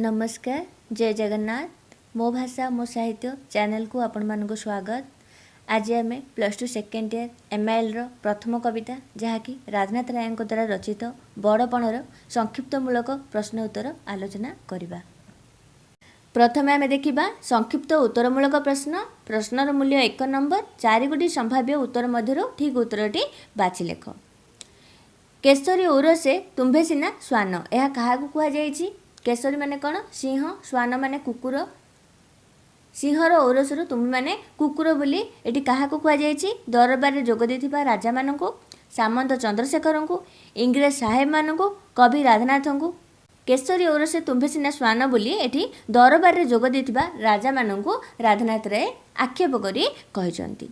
नमस्कार, जय जगन्नाथ। मो भाषा मो साहित्य चैनल को आपण मानक स्वागत। आज आम +2 सेकेंड ईयर MIL रो प्रथम कविता जहाँकि राजनाथ राय द्वारा रचित बड़पणर संक्षिप्तमूलक प्रश्न उत्तर आलोचना करिबा। प्रथम आम देखिबा संक्षिप्त उत्तरमूलक प्रश्न। प्रश्नर मूल्य 1 नंबर। 4 गोटी संभाव्य उत्तर मध्यरु ठीक उत्तरटी बाछि लेख। केसरी उरसे तुम्भे सिना श्वान, यह काहाकू कुहा जायछि? केसरी माने कौन? सिंह। श्वान माने कुकुर। सिंहर औरसरू तुम्हें माने कुकुर बोली एटी काहाकू कुहा जायछि? दरबार रे जोग देथिबा राजा मानकू, सामंत चंद्रशेखर को, इंग्रेज साहेब मानकू, कवि राधानाथ को। केसरी औरसे तुम्भे सिना श्वान बोली एटी दरबार रे जोग देथिबा राजा मानकू राधानाथ राय आक्षेप करी कहिसंती।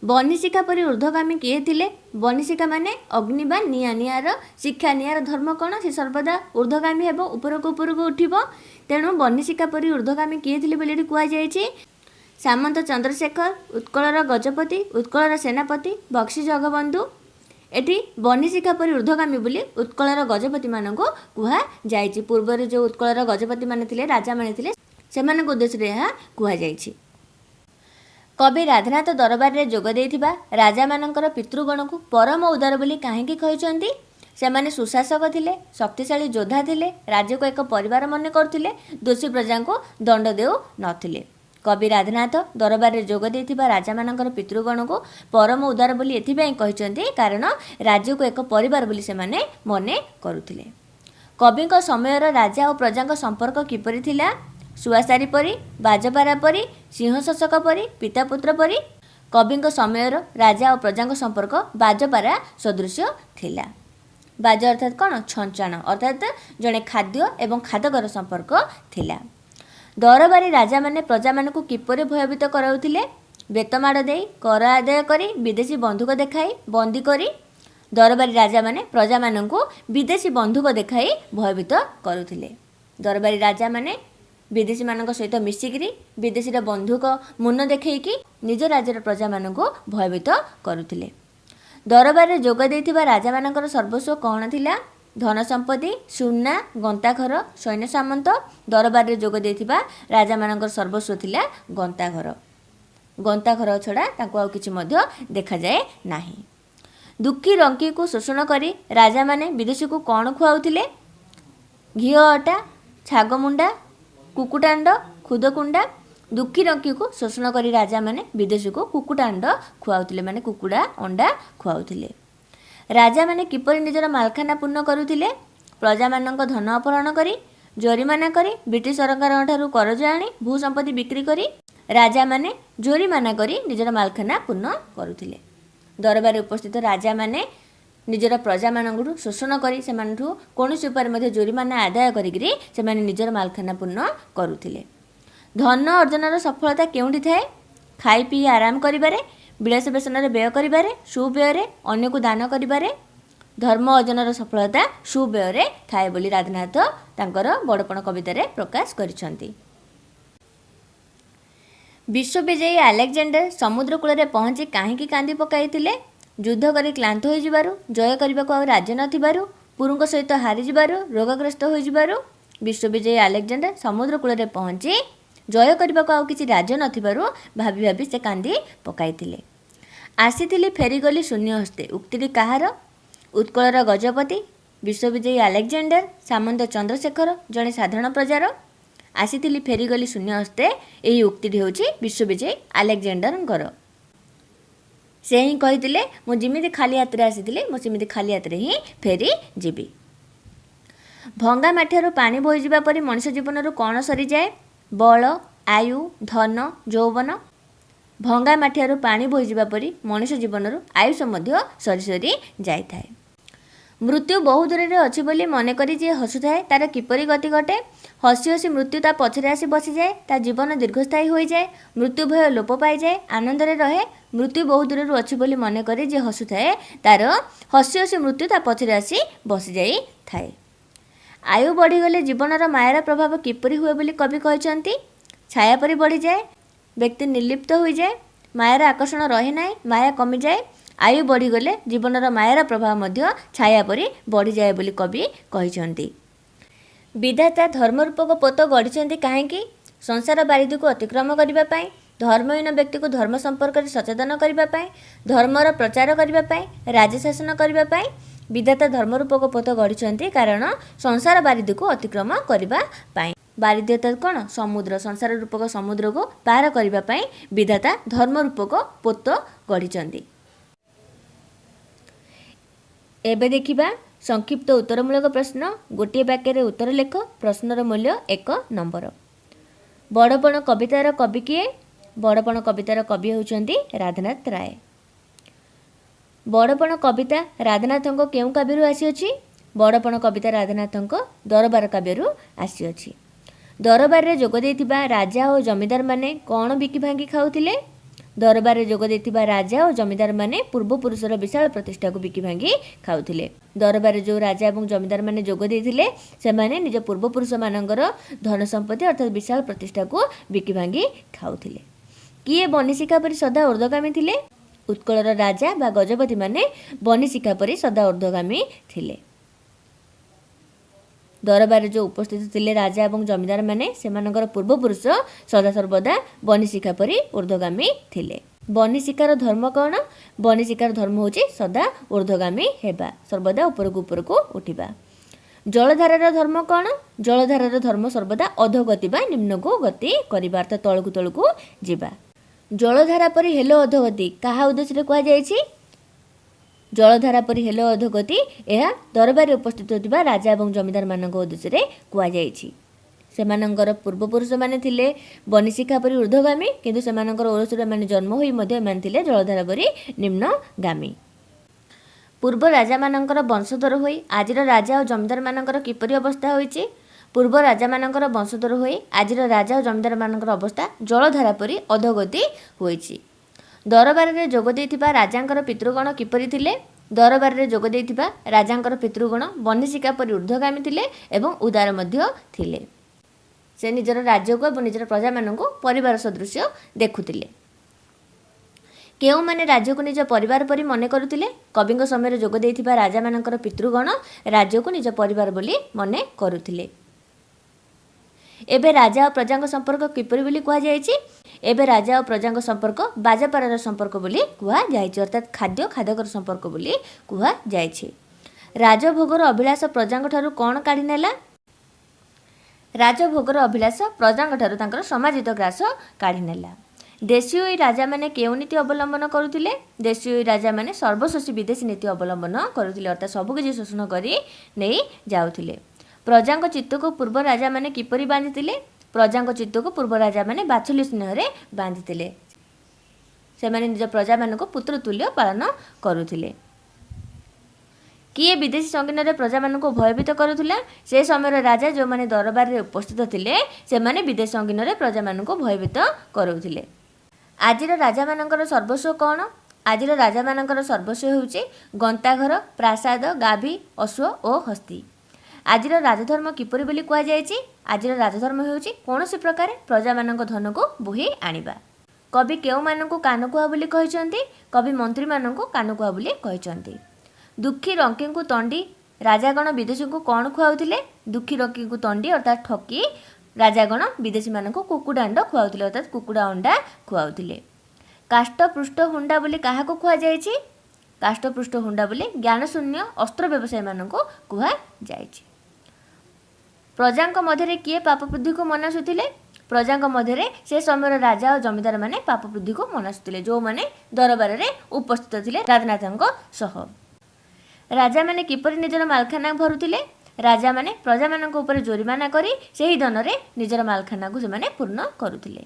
बनिशिखा परी ऊर्ध्वगामी किए थिले? बनिशिखा माने अग्नि बा निया। नियार शिक्षा, नियार धर्म कौन? से सर्वदा ऊर्ध्वगामी हेबो, उपरक उपरक उठिबो। तेणु बनिशिखा परी ऊर्ध्वगामी किए थिले बोली कुहा जायछि? सामंत चंद्रशेखर, उत्कलर गजपति, उत्कलर सेनापति, बक्सी जगबंधु। एटी बनिशिखा परी ऊर्ध्वगामी बोली उत्कलर गजपति मानकू कुहा जायछि। पूर्व जो उत्कलर गजपति माने थिले, राजा माने थिले, सेमानक उद्देश्य रे यह कुहा जायछि। कवि राधानाथ दरबार रे जोग देथिबा राजा मानकर पितृगण को परम उदार बोली काहेकि कहिसंती? सेमाने सुशासक थिले, शक्तिशाली योद्धा थिले, राज्य को एक परिवार मन करथिले, दोषी प्रजा को दंड देउ नथिले। कवि राधानाथ दरबार रे जोग देथिबा राजा मानकर पितृगण को परम उदार बोली एथिबे कहिसंती कारण राज्य को एक परिवार बोली सेमाने मने करुथिले। कविक समयर राजा और प्रजा संपर्क किपरि थिला? सुआसारी परी, बाजपारा परी, सिंह शासक परी, पिता पुत्र परी। कविंक समयर राजा और प्रजा संपर्क बाजपारा सदृश थिला। बाज अर्थात कौन? छंचाण, अर्थात जड़े खाद्य एवं खादकर संपर्क थिला। दरबारी राजा माने प्रजा मानकू किपरि भयभीत कराउथिले? बेतमाड़ देई, कर आदाय करी, विदेशी बंधुक देखाई, बंदी करी। दरबारी राजा माने प्रजा मानकू विदेशी बंधुक देखाई भयभीत करुथिले। दरबारी राजा माने विदेशी मानक सहित मिसिकी विदेशी बंधुक मुन देखैकी निज राज्यर प्रजा मानकू भयभीत करुथिले। दरबार रे जोग देथिबा राजा मानकर सर्वस्व कौन थिला? धन संपत्ति, सुना, गंताघर, सैन्य सामंत। दरबार रे जोग देथिबा राजा मानकर सर्वस्व थिला गंताघर। गंताघर छड़ा तांको आ किछि मध्य देखा जाए नाही। दुखी रंकी को शोषण करी राजा माने विदेशी को कौन खुआउथिले? घी अटा, छागमुंडा, कुकुटांड, खुदकुंडा। दुखी रंकी को शोषण करी राजा माने विदेशी को कुकुटांड खुआउथिले, माने कुकुड़ा अंडा खुआउथिले। राजा माने किपरि निजर मालखाना पूर्ण करुथिले? प्रजा मानक धन अपहरण करी, जोरीमाना करी, ब्रिटिश सरकार ठारू करज आनी, भू संपत्ति बिक्री करी राजा माने जोरीमाना करी निजर मालखाना पूर्ण करुथिले। दरबार उपस्थित राजा माने निजर प्रजा मानकु शोषण करी सेमानठु कोनोसी उपाय मध्ये जोरीमाना आदाय करिकरी सेमाने निजर मालखाना पूर्ण करुथिले। धन अर्जनर सफलता केउंठी थाए? खाई पी आराम करिबारे, विलास बेसनरे व्यय करिबारे, सुव्ययरे, अन्य को दान करिबारे। धर्म अर्जनर सफलता सुव्ययरे थाए बोली राधानाथ तांकर बड़पण कवितारे प्रकाश करिसंती। विश्वविजयी अलेक्जेंडर समुद्र कूल पहुँची काहींकी कांदी पकाइथिले? युद्ध करी क्लांत हो जिबारु, जय करबाको आ राज्य नथिबारु, पुरुष सहित हारी जिबारु, रोगग्रस्त हो जिबारु। विश्वविजयी अलेक्जेंडर समुद्र कूल पहुँची जय करबाको आ किछि राज्य नथिबारु भाबी भाबी से कांदी पकाइथिले। आसीथिली फेरीगली शून्य हस्ते, उक्तिटी काहार? उत्कलर गजपति, विश्वविजयी अलेक्जेंडर, सामंत चंद्रशेखर जड़े साधारण प्रजार। आसीथिली फेरीगली शून्य हस्ते, यही उक्तिटी होछि विश्वविजयी अलेक्जेंडरଙ୍କର। से ही कही मु जिमिति खाली हाथ आसी मु सेमिति खाली हाथ ही फेरी जीवी। भंगा माठियारू पानी बोही जावा परी मनुष्य जीवन कौन सरी जाए? बल, आयु, धन, यौवन। भंगा माठियारू पानी बोही जावा परी मनुष्य जीवन आयुष मध्य सरी सरी जाए थाए। मृत्यु बहु दूर रे अछि बोली मन करी जे हसुथाए तार किपरि गति घटे? हसी हसी मृत्यु ता पछरे आसी बसी जाए, ता जीवन दीर्घस्थायी हो जाए, मृत्यु भय लोप पाई जाए, आनंद रे रहे। मृत्यु बहु दूर रे अछि बोली मन करी जे हसुथाए तार हसी हसी मृत्यु ता पछरे आसी बसी जाई थाए। आयु बढ़ी गले जीवनर मायार प्रभाव किपरि हुए बोली कवि कहचंती? छाया परी बढ़ी जाए, व्यक्ति निर्लिप्त हो जाए, मायार आकर्षण रहे ना, माया कमी जाए, आयु बढ़ीगले जीवनर मायार प्रभाव मध्य छाया परी बढ़ी जाए बोली कवि कहिसंती। विधाता धर्मरूपक पोत गढ़ी कहीं संसार बारिधि को अतिक्रम करने, धर्महीन व्यक्ति को धर्म संपर्क में सचेतन करने, धर्मर प्रचार करने, राज्य शासन करने विधाता धर्मरूपक पोत गढ़ी कारण संसार बारिधि को अतिक्रम करने। बारिधि अर्थात कौन? समुद्र, संसार रूपक समुद्र को पार करने विधाता धर्मरूपक पोत गढ़ी। एबे देखिबा संक्षिप्त उत्तरमूलक प्रश्न। गोटे वाक्य उत्तर लेख। प्रश्नर मूल्य 1 नंबर। बड़पण कवितार कवि किए? बड़पण कवितार कवि होउचंती राधानाथ राय। बड़पण कविता राधानाथଙ୍କ केउं काव्यରୁ ଆସିଅଛି? बड़पण कविता राधानाथଙ୍କ दरबार काव्यରୁ ଆସିଅଛି। दरबार जोग देइथिबा राजा और जमीदार माने कौन बिकी भांगी खाउथिले? दरबार जोग देइथिबा राजा और जमीदार माने पूर्वपुरुषर विशाल प्रतिष्ठा को बिकी भांगी खाउथिले। दरबार जो राजा और जमीदार माने जोग देइथिले सेमाने निज पूर्वपुरुष मानकर धन संपत्ति अर्थात विशाल प्रतिष्ठा को बिकी भांगी खाउथिले। किए बनिशिखा परी सदा ऊर्ध्वगामी थिले? उत्कलर राजा बा गजपति माने बनिशिखा परी सदा ऊर्ध्वगामी थिले। दरबार जो उपस्थित थिले राजा और जमीदार माने सेमानकर पूर्वपुरुष सदा सर्वदा बनिशिखा परी ऊर्ध्वगामी थिले। बनिशिखार धर्म कौन? बनिशिखार धर्म होची सदा ऊर्ध्वगामी हेबा, सर्वदा उपरकू उपरकू उठिबा। जलधारार धर्म कौन? जलधारार धर्म सर्वदा अधोगति बा निम्नकू गति करिबा अर्थात तळकू तळकू जिबा। जलधारा परी हेलो अधोगति काहा उद्देश्य कहा जायछि? जलधारा परी हेलो अधोगति यह दरबार उपस्थित होतिबा राजा और जमीदार मानक उद्देश्य कहा जायछि। सेमानंकर पूर्वपुरुष माने थिले बनिशिखा परी ऊर्ध्वगामी किंतु सेमानंकर ओरसुरा माने जन्म होई मध्ये माने थिले जलधारा परी निम्नगामी। पूर्व राजा मानकर वंशधर होई आजिर राजा और जमीदार मानकर किपरि अवस्था होईछि? पूर्व राजा मानकर वंशधर होई आजिर राजा और जमीदार मानकर अवस्था जलधारा परी अधोगति होईछि। दरबार रे जोग देइथिबा राजांकर पितृगण किपरि थिले? दरबार रे जोग देइथिबा राजांकर पितृगण बनिशिखा परी ऊर्ध्वगामी थिले एवं उदार मध्य थिले। से निजर राज्य को और निजर प्रजा मानक परिवार सदृश देखुथिले। केउ माने राज्य को निज परिवार परी मने करुथिले? कविंग समय जोग देइथिबा राजा मानकर पितृगण राज्य को निज परिवार बोली मने करुथिले। एबे राजा और प्रजा संपर्क किपरि बोली कहा जायछि? एबे राजा और प्रजा संपर्क बाजापारार संपर्क बोली कहा जायछि अर्थात खाद्य खादकर संपर्क बोली कहा जायछि। राजभोगर अभिलाष प्रजा ठारू कौन काढ़ी नेला? राजभोगर अभिलाष प्रजा ठारू तांकर समाजित ग्रास काढ़ी नेला। देशीय राजा माने केउ नीति अवलंबन करुथिले? देशीय राजा माने सर्वशोषी विदेशी नीति अवलंबन करुथिले अर्थात सब किछि शोषण करी नेई जाउथिले। प्रजा चित्त को पूर्व राजा माने किपरि बांधिथिले? प्रजा चित्त को पूर्व राजा माने बाछुली स्नेह बांधिथिले। सेमाने निज प्रजा मानक पुत्र तुल्य पालन करुथिले। किए विदेशी संगीन प्रजा मानक भयभीत करुथिला? से समय राजा जो माने दरबार रे उपस्थित थिले सेमाने विदेशी संगीन प्रजा मानक भयभीत करुथिले। आजिर राजा मानकर सर्वस्व कौन? आजिर राजा मानकर सर्वस्व होउची गंताघर, प्रासाद, गाभी, अश्व और हस्ती। आजिर राजधर्म किपरि बोली कहा जायछि? आजिर राजधर्म होउची कोनोसी प्रकार प्रजा मानक धन को बोही आनिबा। कवि केउ मानक कानुकुआ बोली कहिसंती? कवि मंत्री मानक कानुकुआ बोली कहिसंती। दुखी रंकी को तंडी राजागण विदेशी को कौन खुआउथिले? दुखी रंकी को तंडी अर्थात ठकी राजागण विदेशी मानक कुकुड़ा अंडा खुआउथिले अर्थात कुकुड़ा अंडा खुआउथिले। काष्ठपृष्ठ हुंडा बोली काहाको खुआ जायछि? काष्ठपृष्ठ हुंडा बोली ज्ञानशून्य अस्त्र व्यवसायी मानक खुआ जायछि। प्रजांक मध्य किए पाप वृद्धि को मनासुथिले? प्रजांक मध्य से समय राजा और जमीदार माने पाप वृद्धि को मनासुथिले जो माने दरबार रे उपस्थित थिले राजनाथଙ୍କ सह। राजा माने किपरि निजर मालखाना भरुथिले? राजा माने प्रजा मानक ऊपर जोरिमाना करी सेही धन रे निजर मालखाना को सेमाने पूर्ण करुथिले।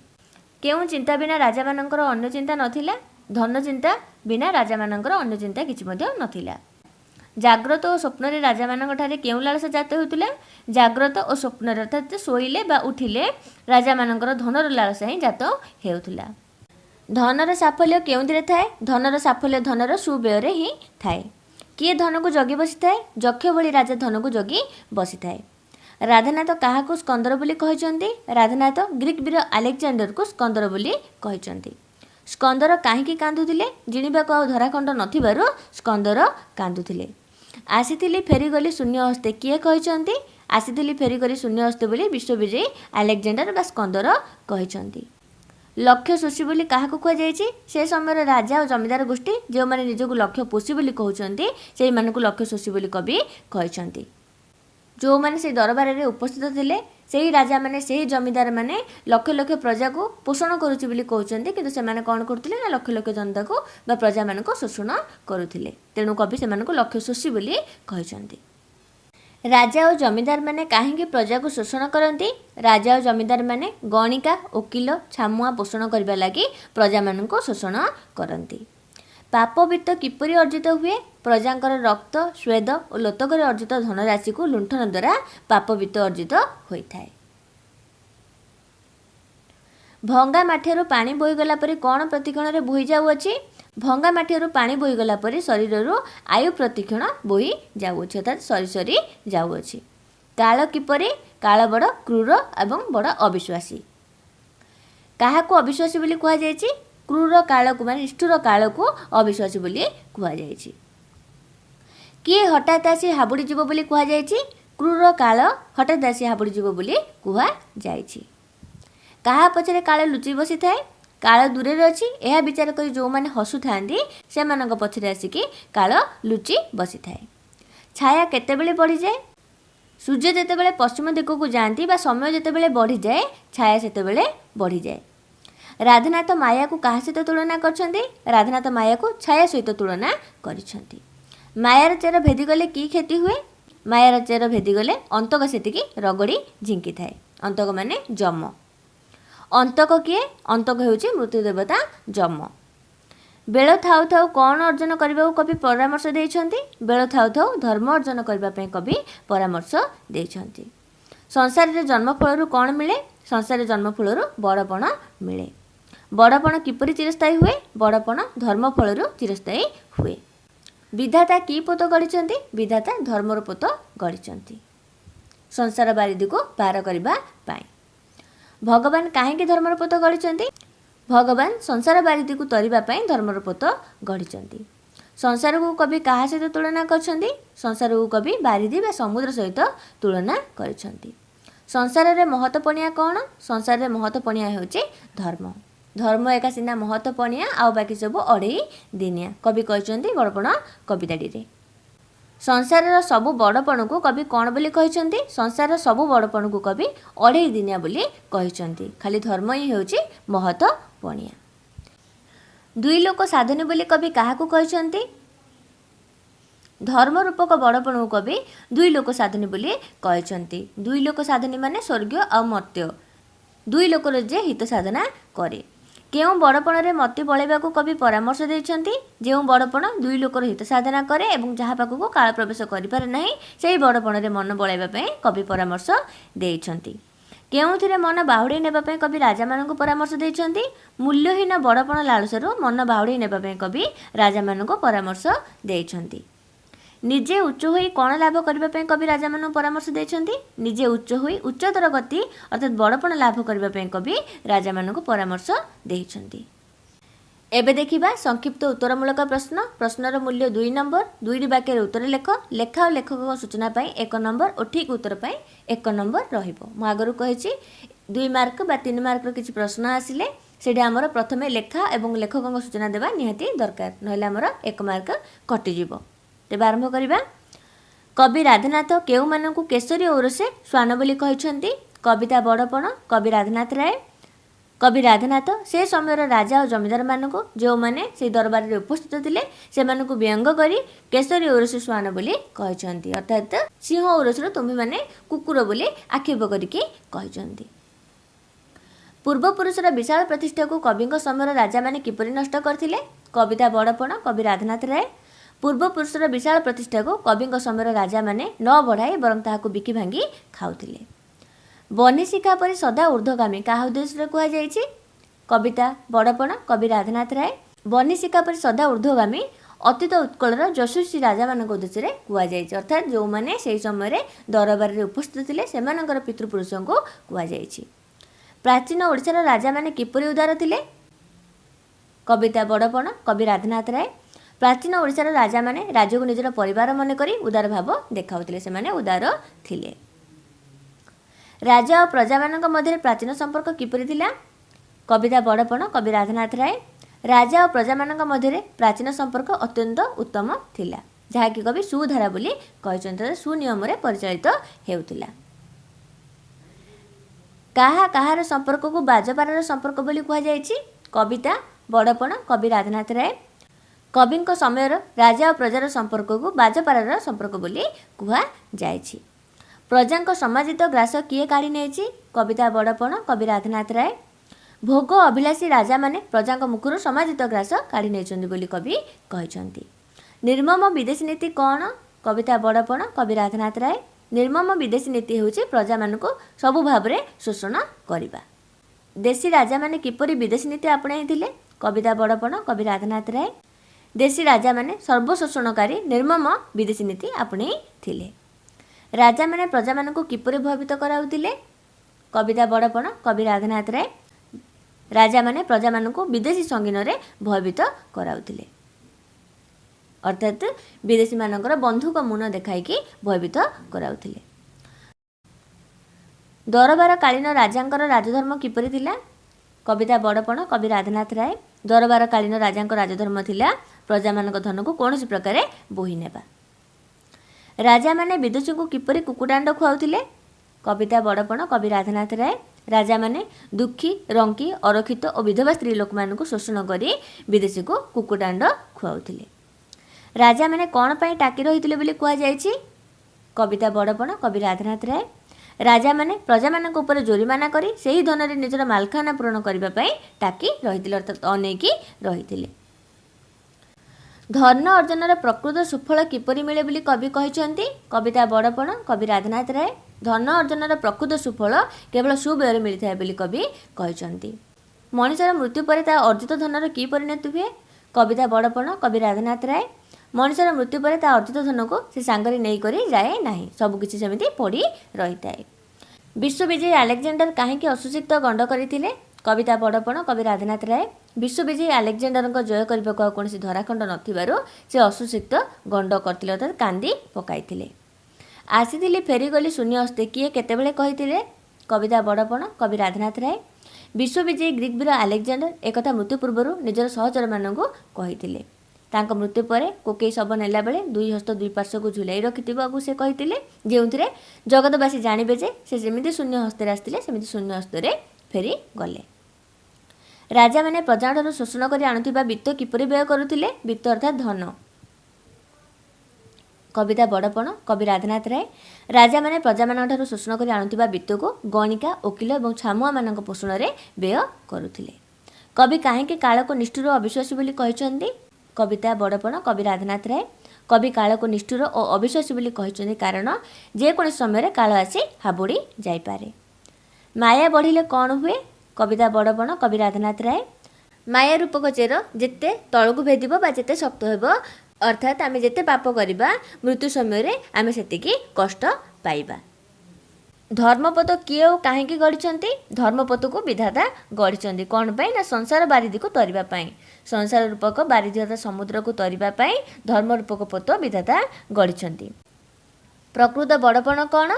केउ चिंता बिना राजा मानकर अन्य चिंता नथिला? धन चिंता बिना राजा मानकर अन्य चिंता किछि मध्ये नथिला। जाग्रत और स्वप्न रे राजा मानक ठारे केउ लालसा जात होतुला? जाग्रत और स्वप्न अर्थात शोइले बा उठिले राजा मानकर धनर लालसा ही जात हेउतुला। धनर साफल्य केउंदिरे थाए? धनर साफल्य धनर सुबेयरे ही थाए। किए धन को जगी बसी थाए? जक्ष भली राजा धन को जगी बसी थाए। राधानाथ काहाकू स्कंदर बोली कहिसंती? राधानाथ ग्रीक वीर आलेक्जेंडर को स्कंदर बोली कहिसंती। ସ୍କନ୍ଦର କାହିଁକି କାନ୍ଦୁଥିଲେ? ଜିଣିବାକୁ ଆଉ ଧରାଖଣ୍ଡ ନଥିବାରୁ ସ୍କନ୍ଦର କାନ୍ଦୁଥିଲେ। ଆସିଥିଲି ଫେରିଗଲି ଶୂନ୍ୟ ହସ୍ତେ କିଏ କହିଛନ୍ତି? ଆସିଥିଲି ଫେରିଗଲି ଶୂନ୍ୟ ହସ୍ତେ ବୋଲି ବିଶ୍ୱବିଜୟୀ ଆଲେକ୍ଜାଣ୍ଡାର ବା ସ୍କନ୍ଦର କହିଛନ୍ତି। ଲକ୍ଷ୍ୟ ଶୋଷୀ ବୋଲି କାହାକୁ କୁହାଯାଇଛି? ସେ ସମୟର ରାଜା ଓ ଜମିଦାର ଗୋଷ୍ଠୀ ଯେଉଁମାନେ ନିଜକୁ ଲକ୍ଷ୍ୟ ପୋଷୀ ବୋଲି କହୁଛନ୍ତି ସେଇମାନଙ୍କୁ ଲକ୍ଷ୍ୟ ଶୋଷୀ ବୋଲି କବି କହିଛନ୍ତି। ଯେଉଁମାନେ ସେଇ ଦରବାରରେ ଉପସ୍ଥିତ ଥିଲେ ସେହି ରାଜାମାନେ ସେହି ଜମିଦାରମାନେ ଲକ୍ଷ ଲକ୍ଷ ପ୍ରଜାକୁ ପୋଷଣ କରୁଛି ବୋଲି କହୁଛନ୍ତି, କିନ୍ତୁ ସେମାନେ କ'ଣ କରୁଥିଲେ ନା ଲକ୍ଷ ଲକ୍ଷ ଜନତାକୁ ବା ପ୍ରଜାମାନଙ୍କୁ ଶୋଷଣ କରୁଥିଲେ। ତେଣୁ କବି ସେମାନଙ୍କୁ ଲକ୍ଷ୍ୟ ଶୋଷୀ ବୋଲି କହିଛନ୍ତି। ରାଜା ଓ ଜମିଦାରମାନେ କାହିଁକି ପ୍ରଜାକୁ ଶୋଷଣ କରନ୍ତି? ରାଜା ଓ ଜମିଦାରମାନେ ଗଣିକା, ଓକିଲ, ଛାମୁଆ ପୋଷଣ କରିବା ଲାଗି ପ୍ରଜାମାନଙ୍କୁ ଶୋଷଣ କରନ୍ତି। ପାପ ବିତ୍ତ କିପରି ଅର୍ଜିତ ହୁଏ? ପ୍ରଜାଙ୍କର ରକ୍ତ, ସ୍ୱେଦ ଓ ଲୋତକରେ ଅର୍ଜିତ ଧନରାଶିକୁ ଲୁଣ୍ଠନ ଦ୍ୱାରା ପାପ ବିତ୍ତ ଅର୍ଜିତ ହୋଇଥାଏ। ଭଙ୍ଗା ମାଠିଆରୁ ପାଣି ବୋହିଗଲା ପରେ କ'ଣ ପ୍ରତିକ୍ଷଣରେ ବୋହି ଯାଉଅଛି? ଭଙ୍ଗା ମାଠିଆରୁ ପାଣି ବୋହିଗଲା ପରେ ଶରୀରରୁ ଆୟୁ ପ୍ରତିକ୍ଷଣ ବୋହି ଯାଉଅଛି, ଅର୍ଥାତ୍ ସରି ସରି ଯାଉଅଛି। କାଳ କିପରି? କାଳ ବଡ଼ କ୍ରୂର ଏବଂ ବଡ଼ ଅବିଶ୍ୱାସୀ। କାହାକୁ ଅବିଶ୍ୱାସୀ ବୋଲି କୁହାଯାଇଛି? କ୍ରୂର କାଳକୁ ମାନେ ନିଷ୍ଠୁର କାଳକୁ ଅବିଶ୍ୱାସୀ ବୋଲି କୁହାଯାଇଛି। କିଏ ହଠାତ୍ ଆସି ହାବୁଡ଼ି ଯିବ ବୋଲି କୁହାଯାଇଛି? କ୍ରୂର କାଳ ହଠାତ୍ ଆସି ହାବୁଡ଼ି ଯିବ ବୋଲି କୁହାଯାଇଛି। କାହା ପଛରେ କାଳ ଲୁଚି ବସିଥାଏ? କାଳ ଦୂରରେ ଅଛି, ଏହା ବିଚାର କରି ଯେଉଁମାନେ ହସୁଥାନ୍ତି ସେମାନଙ୍କ ପଛରେ ଆସିକି କାଳ ଲୁଚି ବସିଥାଏ। ଛାୟା କେତେବେଳେ ବଢ଼ିଯାଏ? ସୂର୍ଯ୍ୟ ଯେତେବେଳେ ପଶ୍ଚିମ ଦିଗକୁ ଯାଆନ୍ତି ବା ସମୟ ଯେତେବେଳେ ବଢ଼ିଯାଏ ଛାୟା ସେତେବେଳେ ବଢ଼ିଯାଏ। ରାଧାନାଥ ମାୟାକୁ କାହା ସହିତ ତୁଳନା କରିଛନ୍ତି? ରାଧାନାଥ ମାୟାକୁ ଛାୟା ସହିତ ତୁଳନା କରିଛନ୍ତି। ମାୟାର ଚେର ଭେଦିଗଲେ କି କ୍ଷତି ହୁଏ? ମାୟାର ଚେର ଭେଦିଗଲେ ଅନ୍ତକ ସେତିକି ରଗଡ଼ି ଝିଙ୍କିଥାଏ। ଅନ୍ତକ ମାନେ ଯମ। ଅନ୍ତକ କିଏ? ଅନ୍ତକ ହେଉଛି ମୃତ୍ୟୁ ଦେବତା ଯମ। ବେଳ ଥାଉ ଥାଉ କ'ଣ ଅର୍ଜନ କରିବାକୁ କବି ପରାମର୍ଶ ଦେଇଛନ୍ତି? ବେଳ ଥାଉ ଥାଉ ଧର୍ମ ଅର୍ଜନ କରିବା ପାଇଁ କବି ପରାମର୍ଶ ଦେଇଛନ୍ତି। ସଂସାରରେ ଜନ୍ମଫଳରୁ କ'ଣ ମିଳେ? ସଂସାରରେ ଜନ୍ମଫଳରୁ ବଡ଼ପଣ ମିଳେ। ବଡ଼ପଣ କିପରି ଚିରସ୍ଥାୟୀ ହୁଏ? ବଡ଼ପଣ ଧର୍ମ ଫଳରୁ ଚିରସ୍ଥାୟୀ ହୁଏ। ବିଧାତା କି ପୋତ ଗଢ଼ିଛନ୍ତି? ବିଧାତା ଧର୍ମର ପୋତ ଗଢ଼ିଛନ୍ତି ସଂସାର ବାରିଦିକୁ ପାର କରିବା ପାଇଁ। ଭଗବାନ କାହିଁକି ଧର୍ମର ପୋତ ଗଢ଼ିଛନ୍ତି? ଭଗବାନ ସଂସାର ବାରିଦିକୁ ତରିବା ପାଇଁ ଧର୍ମର ପୋତ ଗଢ଼ିଛନ୍ତି। ସଂସାରକୁ କବି କାହା ସହିତ ତୁଳନା କରିଛନ୍ତି? ସଂସାରକୁ କବି ବାରିଧି ବା ସମୁଦ୍ର ସହିତ ତୁଳନା କରିଛନ୍ତି। ସଂସାରରେ ମହତପଣିଆ କ'ଣ? ସଂସାରରେ ମହତପଣିଆ ହେଉଛି ଧର୍ମ। ଧର୍ମ ଏକା ସିନା ମହତପଣିଆ, ଆଉ ବାକି ସବୁ ଅଢ଼େଇ ଦିନିଆ, କବି କହିଛନ୍ତି ବଡ଼ପଣ କବିତାଟିରେ। ସଂସାରର ସବୁ ବଡ଼ପଣକୁ କବି କ'ଣ ବୋଲି କହିଛନ୍ତି? ସଂସାରର ସବୁ ବଡ଼ପଣକୁ କବି ଅଢ଼େଇ ଦିନିଆ ବୋଲି କହିଛନ୍ତି। ଖାଲି ଧର୍ମ ହିଁ ହେଉଛି ମହତପଣିଆ। ଦୁଇ ଲୋକ ସାଧନୀ ବୋଲି କବି କାହାକୁ କହିଛନ୍ତି? ଧର୍ମ ରୂପକ ବଡ଼ପଣକୁ କବି ଦୁଇ ଲୋକ ସାଧନୀ ବୋଲି କହିଛନ୍ତି। ଦୁଇ ଲୋକ ସାଧନୀ ମାନେ ସ୍ୱର୍ଗୀୟ ଆଉ ମର୍ତ୍ତ୍ୟ ଦୁଇ ଲୋକର ଯେ ହିତ ସାଧନା କରେ। କେଉଁ ବଡ଼ପଣରେ ମତି ବଳେଇବାକୁ କବି ପରାମର୍ଶ ଦେଇଛନ୍ତି? ଯେଉଁ ବଡ଼ପଣ ଦୁଇ ଲୋକର ହିତ ସାଧନା କରେ ଏବଂ ଯାହା ପାଖକୁ କାଳ ପ୍ରବେଶ କରିପାରେ ନାହିଁ ସେହି ବଡ଼ପଣରେ ମନ ବଳାଇବା ପାଇଁ କବି ପରାମର୍ଶ ଦେଇଛନ୍ତି। କେଉଁଥିରେ ମନ ବାହୁଡ଼େଇ ନେବା ପାଇଁ କବି ରାଜାମାନଙ୍କୁ ପରାମର୍ଶ ଦେଇଛନ୍ତି? ମୂଲ୍ୟହୀନ ବଡ଼ପଣ ଲାଳସାରୁ ମନ ବାହୁଡ଼େଇ ନେବା ପାଇଁ କବି ରାଜାମାନଙ୍କୁ ପରାମର୍ଶ ଦେଇଛନ୍ତି। ନିଜେ ଉଚ୍ଚ ହୋଇ କ'ଣ ଲାଭ କରିବା ପାଇଁ କବି ରାଜାମାନଙ୍କୁ ପରାମର୍ଶ ଦେଇଛନ୍ତି? ନିଜେ ଉଚ୍ଚ ହୋଇ ଉଚ୍ଚତର ଗତି ଅର୍ଥାତ୍ ବଡ଼ପଣ ଲାଭ କରିବା ପାଇଁ କବି ରାଜାମାନଙ୍କୁ ପରାମର୍ଶ ଦେଇଛନ୍ତି। ଏବେ ଦେଖିବା ସଂକ୍ଷିପ୍ତ ଉତ୍ତରମୂଳକ ପ୍ରଶ୍ନ। ପ୍ରଶ୍ନର ମୂଲ୍ୟ 2 ନମ୍ବର। 2ଟି ବାକ୍ୟରେ ଉତ୍ତର ଲେଖ। ଲେଖା ଓ ଲେଖକଙ୍କ ସୂଚନା ପାଇଁ 1 ନମ୍ବର ଓ ଠିକ୍ ଉତ୍ତର ପାଇଁ 1 ନମ୍ବର ରହିବ। ମୁଁ ଆଗରୁ କହିଛି 2 ମାର୍କ ବା 3 ମାର୍କର କିଛି ପ୍ରଶ୍ନ ଆସିଲେ ସେଠି ଆମର ପ୍ରଥମେ ଲେଖା ଏବଂ ଲେଖକଙ୍କ ସୂଚନା ଦେବା ନିହାତି ଦରକାର, ନହେଲେ ଆମର 1 ମାର୍କ କଟିଯିବ। ତେବେ ଆରମ୍ଭ କରିବା। କବି ରାଧାନାଥ କେଉଁମାନଙ୍କୁ କେଶରୀ ଔରସେ ଶ୍ୱାନ ବୋଲି କହିଛନ୍ତି? କବିତା ବଡ଼ପଣ, କବି ରାଧାନାଥ ରାୟ। କବି ରାଧାନାଥ ସେ ସମୟର ରାଜା ଓ ଜମିଦାରମାନଙ୍କୁ ଯେଉଁମାନେ ସେହି ଦରବାରରେ ଉପସ୍ଥିତ ଥିଲେ ସେମାନଙ୍କୁ ବ୍ୟଙ୍ଗ କରି କେଶରୀ ଔରସେ ଶ୍ୱାନ ବୋଲି କହିଛନ୍ତି, ଅର୍ଥାତ୍ ସିଂହ ଔରସର ତୁମ୍ଭେମାନେ କୁକୁର ବୋଲି ଆକ୍ଷେପ କରିକି କହିଛନ୍ତି। ପୂର୍ବପୁରୁଷର ବିଶାଳ ପ୍ରତିଷ୍ଠାକୁ କବିଙ୍କ ସମୟର ରାଜାମାନେ କିପରି ନଷ୍ଟ କରିଥିଲେ? କବିତା ବଡ଼ପଣ, କବି ରାଧାନାଥ ରାୟ। ପୂର୍ବପୁରୁଷର ବିଶାଳ ପ୍ରତିଷ୍ଠାକୁ କବିଙ୍କ ସମୟର ରାଜାମାନେ ନ ବଢ଼ାଇ ବରଂ ତାହାକୁ ବିକି ଭାଙ୍ଗି ଖାଉଥିଲେ। ବହ୍ନିଶିଖା ପରି ସଦା ଊର୍ଦ୍ଧ୍ୱଗାମୀ କାହା ଉଦ୍ଦେଶ୍ୟରେ କୁହାଯାଇଛି? କବିତା ବଡ଼ପଣ, କବି ରାଧାନାଥ ରାୟ। ବହ୍ନିଶିଖା ପରି ସଦା ଊର୍ଦ୍ଧ୍ୱଗାମୀ ଅତୀତ ଉତ୍କଳର ଯଶସ୍ୱୀ ରାଜାମାନଙ୍କ ଉଦ୍ଦେଶ୍ୟରେ କୁହାଯାଇଛି, ଅର୍ଥାତ୍ ଯେଉଁମାନେ ସେହି ସମୟରେ ଦରବାରରେ ଉପସ୍ଥିତ ଥିଲେ ସେମାନଙ୍କର ପିତୃପୁରୁଷଙ୍କୁ କୁହାଯାଇଛି। ପ୍ରାଚୀନ ଓଡ଼ିଶାର ରାଜାମାନେ କିପରି ଉଦାର ଥିଲେ? कविता बड़पण कवि राधानाथ राय। प्राचीन ओडिशार राजा माने राज्य को निजर परिवार मन करी उदार भाव देखाउथिले, सेमाने उदार थिले। राजा और प्रजा मानक मध्य प्राचीन संपर्क किपरि थिला? कविता बड़पण कवि राधानाथ राय। राजा और प्रजा मानक मध्य प्राचीन संपर्क अत्यंत उत्तम थिला, जहाँकि कवि सुधारा बोली कहते सुनियम परिचालित हेउथिला। काहा काहार संपर्क को बाजपारार संपर्क बोली कहा जायछि? कविता बड़पण कवि राधानाथ राय। कविंक समय राजा और प्रजार संपर्क को बाजपारार संपर्क बोली कहा जायछि। प्रजांक सामाजिक ग्रास किए काढ़ी नेछि? कविता बड़पण कवि राधानाथ राय। भोग अभिलाषी राजा माने प्रजांक मुखर सामाजिक ग्रास काढ़ी नेछन्ति बोली कवि कहिसन्ति। निर्मम विदेशी नीति कौन? कविता बड़पण कवि राधानाथ राय। निर्मम विदेशी नीति होछि प्रजा मानक सबु भाव में शोषण करिबा। देशी राजा माने किपरि विदेशी नीति आपणाइथिले? कविता बड़पण कवि राधानाथ राय। देशी राजा माने सर्वशोषणकारी निर्मम विदेशी नीति आपणाइथिले। राजा माने प्रजा मानक किपरि भयभीत कराउथिले? कविता बड़पण कवि राधानाथ राय। राजा माने प्रजा मानक विदेशी संगीन रे भयभीत कराउथिले, अर्थात विदेशी मानकर बंधुक मुन देखाइकी भयभीत कराउथिले। दरबार कालीन राजांकर राजधर्म किपरि थिला? कविता बड़पण कवि राधानाथ राय। दरबार कालीन राजांकर राजधर्म थिला प्रजा मानक धन को कौनसी प्रकार बोही नेबा। राजा माने विदेशी को किपरि कुकुडांड खुआउथिले? कविता बड़पण कवि राधानाथ राय। राजा माने दुखी रंकी अरक्षित और विधवा स्त्री लोक मानक शोषण करी विदेशी को कुकुडांड खुआउथिले। राजा माने कौन पाई टाकी रहिथिले बोली कहा जायछि? कविता बड़पण कवि राधानाथ राय। राजा माने प्रजा मानक ऊपर जोरिमाना करी सेही धन रे निजर मालखाना पूरण करबा पई टाकी रहिथिले, अर्थात अनेकी रहिथिले। धन अर्जनर प्रकृत सुफल किपरि मिले बोली कवि कहिसन्ति? कविता बड़पण कवि राधानाथ राय। धन अर्जनर प्रकृत सुफल केवल सुबेय मिलता बोली कवि कहिसन्ति। मनुष्यर मृत्यु पर ता अर्जित धनर की परिणति हुए? कविता बड़पण कवि राधानाथ राय। मनुष्यर मृत्यु पर ता अर्जित धन को से सांगरे नहीं करी जाए नहीं, सबकिछि सेमिति पड़ी रही थाए। विश्वविजयी आलेक्जेंडर काहेकि असुशिक्त गंड करथिले? कविता बड़पण कवि राधानाथ राय। विश्वविजयी आलेक्जेंडर जय करने को कौन धराखंड नथिबारु से असुशिक्त गंड करथिले, अर्थात कांदी पकाइथिले। आसीथिले फेरीगली शून्य हस्ते किए केतेबेले कहिथिले? कविता बड़पण कवि राधानाथ राय। विश्वविजयी ग्रीक वीर आलेक्जेंडर एकथा मृत्यु पूर्व निजर सहचर मानू कहिथिले। तांको मृत्यु पर कोकेई शब नेला बेले दुई हस्त दुई पार्श्व को झुलाई रखिथिबाकू से कहिथिले, जेउथिरे जगतवासी जानिबे जे से जेमिति शून्य हस्ते आसिथिले सेमिति शून्य हस्ते फेरी गले। राजा माने प्रजाठारु शोषण करी आणुथिबा वित्त किपरि व्यय करुथिले? वित्त अर्थात धन। कविता बड़पण कवि राधानाथ राय। राजा माने प्रजा मानठारु शोषण करी आणुथिबा वित्त को गणिका वकिल और छामुआ मानक पोषण रे व्यय करुथिले। कवि काहेकि काल को निष्ठुर अविश्वासी बोली कहिसन्ति? कविता बड़पण कवि राधानाथ राय। कवि काल को निष्ठुर और अविश्वासी बोली कहिसन्ति कारण जेकोसी समय काल आसी हाबुड़ी जाई पारे। माया बढ़िले कौन हुए? कविता बड़पण कवि राधानाथ राय। माया रूपक चेर जेते तलकू भेदिबो बा जेते शक्त हेबो, अर्थात आमे जेते पाप करिबा मृत्यु समय आमे सेतिकी कष्ट पाइबा। धर्मपद किए और काहेकि गढ़िछन्ति? धर्मपद को विधाता गढ़िछन्ति कौन पाई ना संसार बारिधि को तरिबा पाई। संसार रूपक बारिधि अर्थात समुद्र को तरिबा पाई धर्म रूपक पद विधाता गढ़िछन्ति। प्रकृत बड़पण कौन?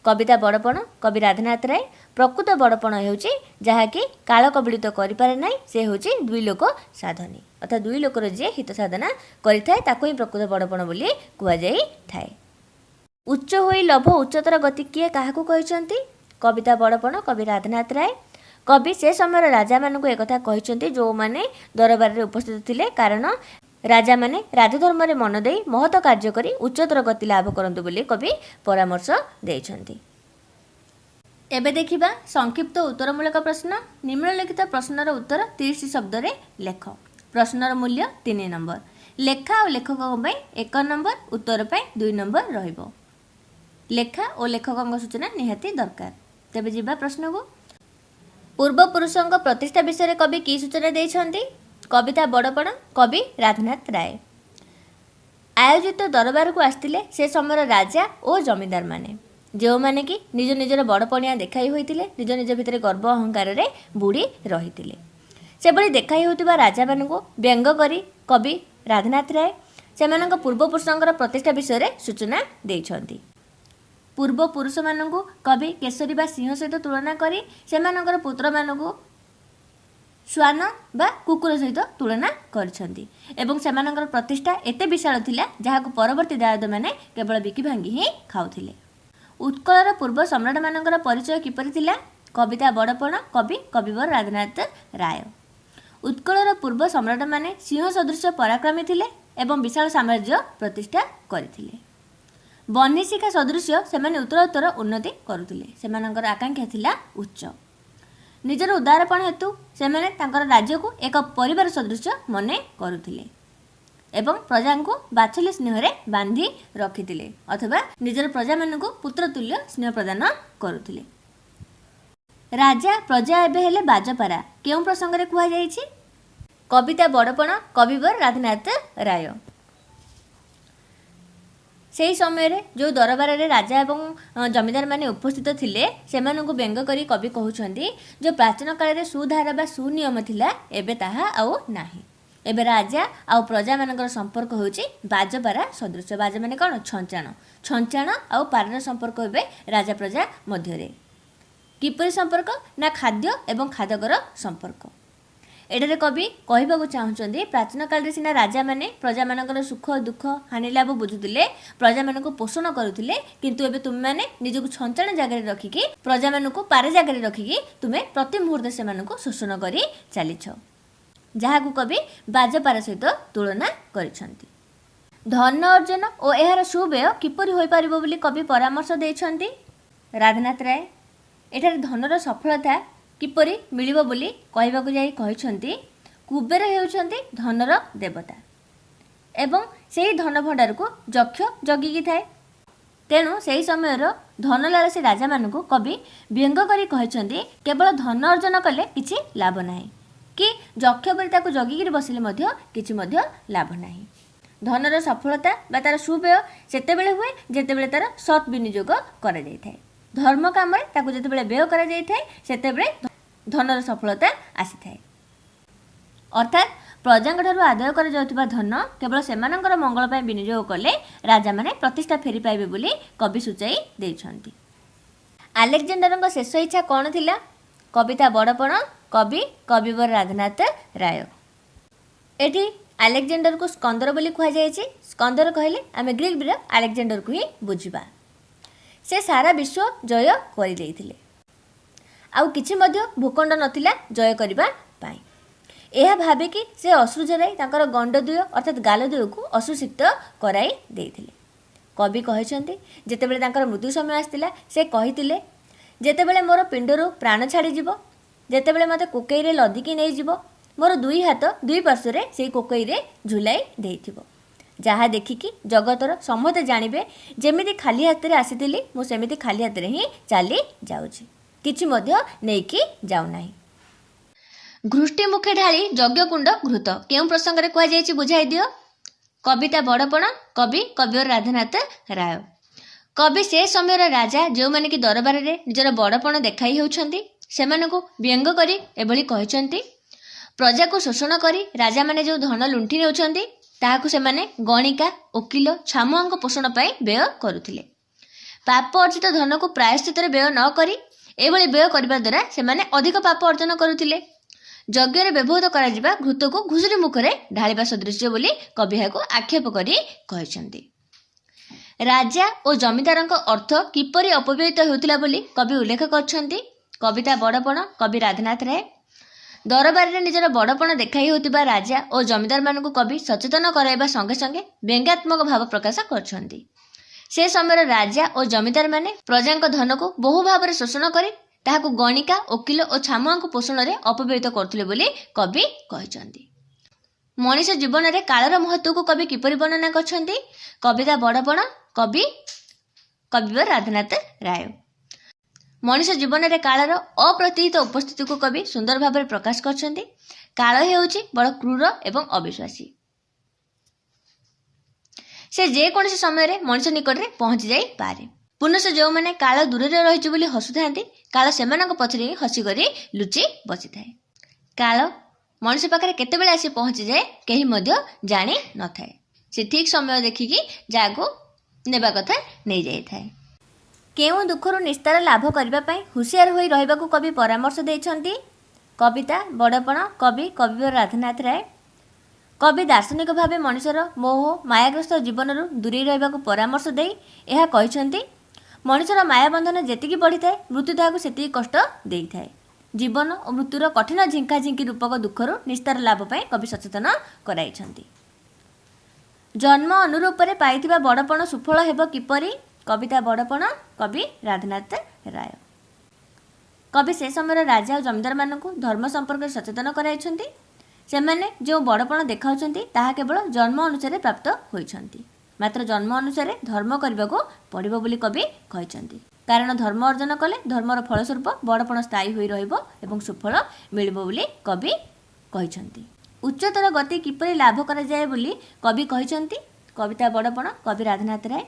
कविता बड़पण कवि राधानाथ राय। प्रकृत बड़पण हेउची जहाँकि काल कबलित करिपारे नाही, से हेउची दुई लोक साधनी, अर्थात दुई लोकर जे हित साधना करिथाय ताको ही प्रकृत बड़पण बोली कुआ जाई थाए। उच्च होई लभ उच्चतर गति किए काहाकू कहिसन्ति? कविता बड़पण कवि राधानाथ राय। कवि से समय राजा मानकू एकथा कहिसन्ति जो माने दरबार रे उपस्थित थिले, कारण राजा माने राजधर्म रे मन देई महत कार्य करी उच्चतर गति लाभ करंतु बोली कवि परामर्श देइछन्ति। एबे देखिबा संक्षिप्त उत्तरमूलक प्रश्न। निम्नलिखित प्रश्नर उत्तर 30 शब्द रे लेख। प्रश्नर मूल्य 3 नंबर। लेखा और लेखक 1 नंबर, उत्तर 2 नंबर रहिबो। लेखा और लेखक सूचना निहाती दरकार। तेबे जिबा प्रश्न को। पूर्व पुरुषों प्रतिष्ठा विषय कवि की सूचना देइछन्ति? कविता बड़पण कवि राधानाथ राय। आयोजित दरबार को आसथिले से समय राजा और जमींदार माने, जो माने कि निज निजर बड़पणिया देखाई होइतिले, निज निज भितर गर्व अहंकार रे बुड़ी रहितिले। ସେଭଳି ଦେଖା ହେଉଥିବା ରାଜାମାନଙ୍କୁ ବ୍ୟଙ୍ଗ କରି କବି ରାଧାନାଥ ରାୟ ସେମାନଙ୍କ ପୂର୍ବପୁରୁଷଙ୍କର ପ୍ରତିଷ୍ଠା ବିଷୟରେ ସୂଚନା ଦେଇଛନ୍ତି। ପୂର୍ବପୁରୁଷମାନଙ୍କୁ କବି କେଶରୀ ବା ସିଂହ ସହିତ ତୁଳନା କରି ସେମାନଙ୍କର ପୁତ୍ରମାନଙ୍କୁ ଶ୍ୱାନ ବା କୁକୁର ସହିତ ତୁଳନା କରିଛନ୍ତି ଏବଂ ସେମାନଙ୍କର ପ୍ରତିଷ୍ଠା ଏତେ ବିଶାଳ ଥିଲା ଯାହାକୁ ପରବର୍ତ୍ତୀ ଦାୟଦମାନେ କେବଳ ବିକି ଭାଙ୍ଗି ହିଁ ଖାଉଥିଲେ। ଉତ୍କଳର ପୂର୍ବ ସମ୍ରାଟମାନଙ୍କର ପରିଚୟ କିପରି ଥିଲା? କବିତା ବଡ଼ପଣ କବି କବିବର ରାଧାନାଥ ରାୟ। ଉତ୍କଳର ପୂର୍ବ ସମ୍ରାଟମାନେ ସିଂହ ସଦୃଶ ପରାକ୍ରମୀ ଥିଲେ ଏବଂ ବିଶାଳ ସାମ୍ରାଜ୍ୟ ପ୍ରତିଷ୍ଠା କରିଥିଲେ। ବହ୍ନିଶିଖା ସଦୃଶ ସେମାନେ ଉତ୍ତରୋତ୍ତର ଉନ୍ନତି କରୁଥିଲେ। ସେମାନଙ୍କର ଆକାଂକ୍ଷା ଥିଲା ଉଚ୍ଚ। ନିଜର ଉଦାରପଣ ହେତୁ ସେମାନେ ତାଙ୍କର ରାଜ୍ୟକୁ ଏକ ପରିବାର ସଦୃଶ ମନେ କରୁଥିଲେ ଏବଂ ପ୍ରଜାଙ୍କୁ ବାତ୍ସଲ୍ୟ ସ୍ନେହରେ ବାନ୍ଧି ରଖିଥିଲେ ଅଥବା ନିଜର ପ୍ରଜାମାନଙ୍କୁ ପୁତ୍ରତୁଲ୍ୟ ସ୍ନେହ ପ୍ରଦାନ କରୁଥିଲେ। ରାଜା ପ୍ରଜା ଏବେ ହେଲେ ବାଜପାରା କେଉଁ ପ୍ରସଙ୍ଗରେ କୁହାଯାଇଛି? କବିତା ବଡ଼ପଣ କବିବର ରାଧାନାଥ ରାୟ। ସେହି ସମୟରେ ଯେଉଁ ଦରବାରରେ ରାଜା ଏବଂ ଜମିଦାରମାନେ ଉପସ୍ଥିତ ଥିଲେ ସେମାନଙ୍କୁ ବ୍ୟଙ୍ଗ କରି କବି କହୁଛନ୍ତି ଯେଉଁ ପ୍ରାଚୀନ କାଳରେ ସୁଧାରା ବା ସୁନିୟମ ଥିଲା ଏବେ ତାହା ଆଉ ନାହିଁ। ଏବେ ରାଜା ଆଉ ପ୍ରଜାମାନଙ୍କର ସମ୍ପର୍କ ହେଉଛି ବାଜପାରା ସଦୃଶ। ବାଜା ମାନେ କ'ଣ? ଛଞ୍ଚାଣ ଆଉ ପାରାର ସମ୍ପର୍କ ଏବେ ରାଜା ପ୍ରଜା ମଧ୍ୟରେ। କିପରି ସମ୍ପର୍କ? ନା ଖାଦ୍ୟ ଏବଂ ଖାଦକର ସମ୍ପର୍କ। ଏଠାରେ କବି କହିବାକୁ ଚାହୁଁଛନ୍ତି ପ୍ରାଚୀନ କାଳରେ ସିନା ରାଜାମାନେ ପ୍ରଜାମାନଙ୍କର ସୁଖ ଦୁଃଖ ହାନି ଲାଭ ବୁଝୁଥିଲେ, ପ୍ରଜାମାନଙ୍କୁ ପୋଷଣ କରୁଥିଲେ, କିନ୍ତୁ ଏବେ ତୁମେମାନେ ନିଜକୁ ଛଞ୍ଚାଣ ଜାଗାରେ ରଖିକି ପ୍ରଜାମାନଙ୍କୁ ପାରା ଜାଗାରେ ରଖିକି ତୁମେ ପ୍ରତି ମୁହୂର୍ତ୍ତ ସେମାନଙ୍କୁ ଶୋଷଣ କରି ଚାଲିଛ, ଯାହାକୁ କବି ବାଜପାରା ସହିତ ତୁଳନା କରିଛନ୍ତି। ଧନ ଅର୍ଜନ ଓ ଏହାର ସୁବ୍ୟୟ କିପରି ହୋଇପାରିବ ବୋଲି କବି ପରାମର୍ଶ ଦେଇଛନ୍ତି? ରାଧାନାଥ ରାୟ ଏଠାରେ ଧନର ସଫଳତା କିପରି ମିଳିବ ବୋଲି କହିବାକୁ ଯାଇ କହିଛନ୍ତି କୁବେର ହେଉଛନ୍ତି ଧନର ଦେବତା ଏବଂ ସେହି ଧନ ଭଣ୍ଡାରକୁ ଯକ୍ଷ ଜଗିକି ଥାଏ। ତେଣୁ ସେହି ସମୟର ଧନଲାଳସୀ ରାଜାମାନଙ୍କୁ କବି ବ୍ୟଙ୍ଗ କରି କହିଛନ୍ତି କେବଳ ଧନ ଅର୍ଜନ କଲେ କିଛି ଲାଭ ନାହିଁ କି ଯକ୍ଷ ପରି ତାକୁ ଜଗିକିରି ବସିଲେ ମଧ୍ୟ କିଛି ମଧ୍ୟ ଲାଭ ନାହିଁ। ଧନର ସଫଳତା ବା ତାର ସୁବ୍ୟୟ ସେତେବେଳେ ହୁଏ ଯେତେବେଳେ ତାର ସତ୍ ବିନିଯୋଗ କରାଯାଇଥାଏ। ଧର୍ମ କାମରେ ତାକୁ ଯେତେବେଳେ ବ୍ୟୟ କରାଯାଇଥାଏ ସେତେବେଳେ ଧନର ସଫଳତା ଆସିଥାଏ। ଅର୍ଥାତ୍ ପ୍ରଜାଙ୍କଠାରୁ ଆଦାୟ କରାଯାଉଥିବା ଧନ କେବଳ ସେମାନଙ୍କର ମଙ୍ଗଳ ପାଇଁ ବିନିଯୋଗ କଲେ ରାଜାମାନେ ପ୍ରତିଷ୍ଠା ଫେରି ପାଇବେ ବୋଲି କବି ସୂଚାଇ ଦେଇଛନ୍ତି। ଆଲେକଜାଣ୍ଡାରଙ୍କ ଶେଷ ଇଚ୍ଛା କ'ଣ ଥିଲା? କବିତା ବଡ଼ପଣ କବି କବିବର ରାଧାନାଥ ରାୟ। ଏଠି ଆଲେକଜାଣ୍ଡରକୁ ସ୍କନ୍ଦର ବୋଲି କୁହାଯାଇଛି। ସ୍କନ୍ଦର କହିଲେ ଆମେ ଗ୍ରୀକର ଆଲେକଜାଣ୍ଡରକୁ ହିଁ ବୁଝିବା। ସେ ସାରା ବିଶ୍ୱ ଜୟ କରିଦେଇଥିଲେ, ଆଉ କିଛି ମଧ୍ୟ ଭୂଖଣ୍ଡ ନଥିଲା ଜୟ କରିବା ପାଇଁ। ଏହା ଭାବିକି ସେ ଅଶ୍ରୁ ଝରାଇ ତାଙ୍କର ଗଣ୍ଡଦ୍ୱୟ ଅର୍ଥାତ୍ ଗାଲଦ୍ୱୟକୁ ଅଶ୍ରୁସିକ୍ତ କରାଇ ଦେଇଥିଲେ। କବି କହିଛନ୍ତି ଯେତେବେଳେ ତାଙ୍କର ମୃତ୍ୟୁ ସମୟ ଆସିଥିଲା ସେ କହିଥିଲେ ଯେତେବେଳେ ମୋର ପିଣ୍ଡରୁ ପ୍ରାଣ ଛାଡ଼ିଯିବ, ଯେତେବେଳେ ମୋତେ କୋକେଇରେ ଲଦିକି ନେଇଯିବ, ମୋର ଦୁଇ ହାତ ଦୁଇ ପାର୍ଶ୍ୱରେ ସେହି କୋକେଇରେ ଝୁଲାଇ ଦେଇଥିବ, ଯାହା ଦେଖିକି ଜଗତର ସମସ୍ତେ ଜାଣିବେ ଯେମିତି ଖାଲି ହାତରେ ଆସିଥିଲି ମୁଁ ସେମିତି ଖାଲି ହାତରେ ହିଁ ଚାଲି ଯାଉଛି, କିଛି ମଧ୍ୟ ନେଇକି ଯାଉନାହିଁ। ଘୃଷ୍ଟି ମୁଖେ ଢାଳି ଯଜ୍ଞକୁଣ୍ଡ ଘୃତ କେଉଁ ପ୍ରସଙ୍ଗରେ କୁହାଯାଇଛି ବୁଝାଇ ଦିଅ? କବିତା ବଡ଼ପଣ କବି କବିବର ରାଧାନାଥ ରାୟ। କବି ସେ ସମୟର ରାଜା ଯେଉଁମାନେ କି ଦରବାରରେ ନିଜର ବଡ଼ପଣ ଦେଖାଇ ହେଉଛନ୍ତି ସେମାନଙ୍କୁ ବ୍ୟଙ୍ଗ କରି ଏଭଳି କହିଛନ୍ତି ପ୍ରଜାକୁ ଶୋଷଣ କରି ରାଜାମାନେ ଯେଉଁ ଧନ ଲୁଣ୍ଠି ନେଉଛନ୍ତି ତାହାକୁ ସେମାନେ ଗଣିକା ଓକିଲ ଛାମୁଆଙ୍କ ପୋଷଣ ପାଇଁ ବ୍ୟୟ କରୁଥିଲେ। ପାପ ଅର୍ଜିତ ଧନକୁ ପ୍ରାୟଶ୍ଚିତରେ ବ୍ୟୟ ନ କରି ଏଭଳି ବ୍ୟୟ କରିବା ଦ୍ୱାରା ସେମାନେ ଅଧିକ ପାପ ଅର୍ଜନ କରୁଥିଲେ। ଯଜ୍ଞରେ ବ୍ୟବହୃତ କରାଯିବା ଘୃତକୁ ଘୁଷୁରୀ ମୁଖରେ ଢାଳିବା ସଦୃଶ୍ୟ ବୋଲି କବି ଏହାକୁ ଆକ୍ଷେପ କରି କହିଛନ୍ତି। ରାଜା ଓ ଜମିଦାରଙ୍କ ଅର୍ଥ କିପରି ଅପବ୍ୟୟିତ ହେଉଥିଲା ବୋଲି କବି ଉଲ୍ଲେଖ କରିଛନ୍ତି। କବିତା ବଡ଼ପଣ କବି ରାଧାନାଥ ରାୟ। ଦରବାରରେ ନିଜର ବଡ଼ପଣ ଦେଖାଇ ହେଉଥିବା ରାଜା ଓ ଜମିଦାରମାନଙ୍କୁ କବି ସଚେତନ କରାଇବା ସଙ୍ଗେ ସଙ୍ଗେ ବ୍ୟଙ୍ଗାତ୍ମକ ଭାବ ପ୍ରକାଶ କରିଛନ୍ତି। ସେ ସମୟର ରାଜା ଓ ଜମିଦାରମାନେ ପ୍ରଜାଙ୍କ ଧନକୁ ବହୁ ଭାବରେ ଶୋଷଣ କରି ତାହାକୁ ଗଣିକା ଓକିଲ ଓ ଛାମୁଆଙ୍କ ପୋଷଣରେ ଅପବ୍ୟୟିତ କରୁଥିଲେ ବୋଲି କବି କହିଛନ୍ତି। ମଣିଷ ଜୀବନରେ କାଳର ମହତ୍ତ୍ୱକୁ କବି କିପରି ବର୍ଣ୍ଣନା କରିଛନ୍ତି? କବିତା ବଡ଼ପଣ କବି କବିବର ରାଧାନାଥ ରାୟ। ମଣିଷ ଜୀବନରେ କାଳର ଅପ୍ରତିହିତ ଉପସ୍ଥିତିକୁ କବି ସୁନ୍ଦର ଭାବରେ ପ୍ରକାଶ କରିଛନ୍ତି। କାଳ ହେଉଛି ବଡ଼ କ୍ରୂର ଏବଂ ଅବିଶ୍ୱାସୀ। ସେ ଯେକୌଣସି ସମୟରେ ମଣିଷ ନିକଟରେ ପହଞ୍ଚି ଯାଇପାରେ। ପୁନଃ ଯେଉଁମାନେ କାଳ ଦୂରରେ ରହିଛି ବୋଲି ହସୁଥାନ୍ତି କାଳ ସେମାନଙ୍କ ପଛରେ ହିଁ ହସିକରି ଲୁଚି ବସିଥାଏ। କାଳ मनुष्य पाखे केतेबेले आसी पहुँची जाए कहीं मध्य जानी न थाए। से ठीक समय देखिकी जागो नेबा कथा नहीं जाई थाए। केउं दुखरु निस्तार लाभ करबा पई हुशियार होई रहिबाकू कवि परामर्श देइछंती। कविता बड़पण कवि कविवर राधानाथ राय। कवि दार्शनिक भावे मनुष्यर मोह मायाग्रस्त जीवनरू दूरे रहिबाकू परामर्श देई एहा कहिछंती, मनुष्यर मायाबंधन जेतिकी बढ़िथाए मृत्यु ताहाकू सेतिकी कष्ट देइथाए। जीवन और मृत्युर कठिन झिंकाझिंकी रूपक दुखरु निस्तार लाभ पई कवि सचेतन कराइछंती। जन्म अनुरूपरे पाइथिबा बड़पण सुफल हेब किपरि। कविता बड़पण कवि राधानाथ राय। कवि से समय राजा और जमीदार मानकू धर्म संपर्क सचेतन कराइछंती। सेमाने जो बड़पण देखाउछंती ताहा केवल जन्म अनुसार प्राप्त होइछंती, मात्र जन्म अनुसार धर्म करबाकू पड़िबो बोली कवि कहिछंती। कारण धर्म अर्जन कले धर्मर फलस्वरूप बड़पण स्थायी होई रहिबो एवं सुफल मिलिबो बोली कवि कहिछंती। उच्चतर गति किपरि लाभ करा जाए बोली कवि कहिछंती। कविता बड़पण कवि राधानाथ राय।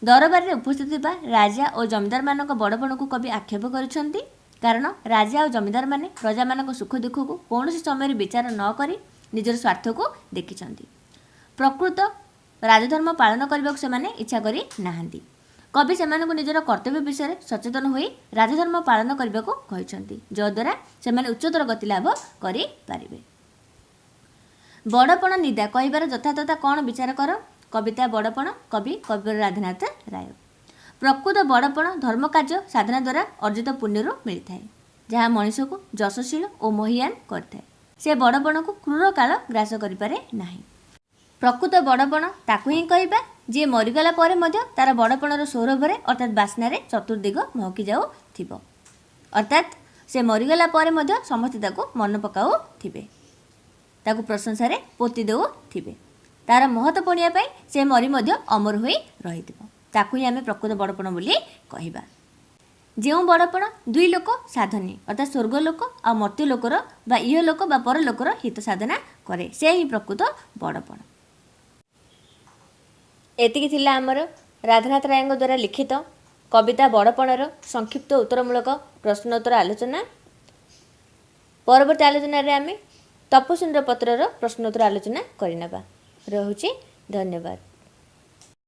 दरबार रे उपस्थित थिबा राजा और जमीदार मानक बड़पण को कवि आक्षेप करिछंती। कारण राजा और जमीदार माने प्रजा मानक सुख दुख को कौनसी समय विचार न करी निजर स्वार्थ को देखिछंती। प्रकृत राजधर्म पालन करबाक सेमाने इच्छा करी नाहंती। कवि सेमानकु निजर कर्तव्य विषय सचेतन होई राजधर्म पालन करबाकू कहिछंती, जद्वारा सेमाने उच्चतर गति लाभ करि पारिबे। बड़पण निदा कहिबार यथार्थता कौन विचार कर। कविता बड़पण कवि कविवर राधानाथ राय। प्रकृत बड़पण धर्म कार्य साधना द्वारा अर्जित पुण्यरू मिलता है, जहाँ मनुष्य को यशस्वी और महियान करता है। से बड़पण को क्रूर काल ग्रास करिपारे नाही। प्रकृत बड़पण ताकू ही कहबा जे मरीगला परे मध्य तार बड़पणर सौरभरे अर्थात बास्नारे चतुर्दिग महकी जाउथिबो। अर्थात से मरीगला परे मध्य समस्ते ताकू मन पकाउथिबे, ताकू प्रशंसारे पोति देउथिबे। तार महत्व पणिया पई से मरी मध्य अमर होई रहिथिबो। ताकू ही आमे प्रकृत बड़पण बोली कहबा। जो बड़पण दुई लोक साधनी अर्थात स्वर्ग लोक आ मर्त्य लोकर बा इह लोक बा पर लोकर हित साधना करे, से ही प्रकृत बड़पण। एतिकी थिला आमर राधानाथ रायଙ୍କ द्वारा लिखित कविता बड़पणर संक्षिप्त उत्तरमूलक प्रश्नोत्तर आलोचना। परवर्ती आलोचना रे आमे तपस्विनी पत्रर प्रश्नोत्तर आलोचना करिनेबा। रहुछि धन्यवाद।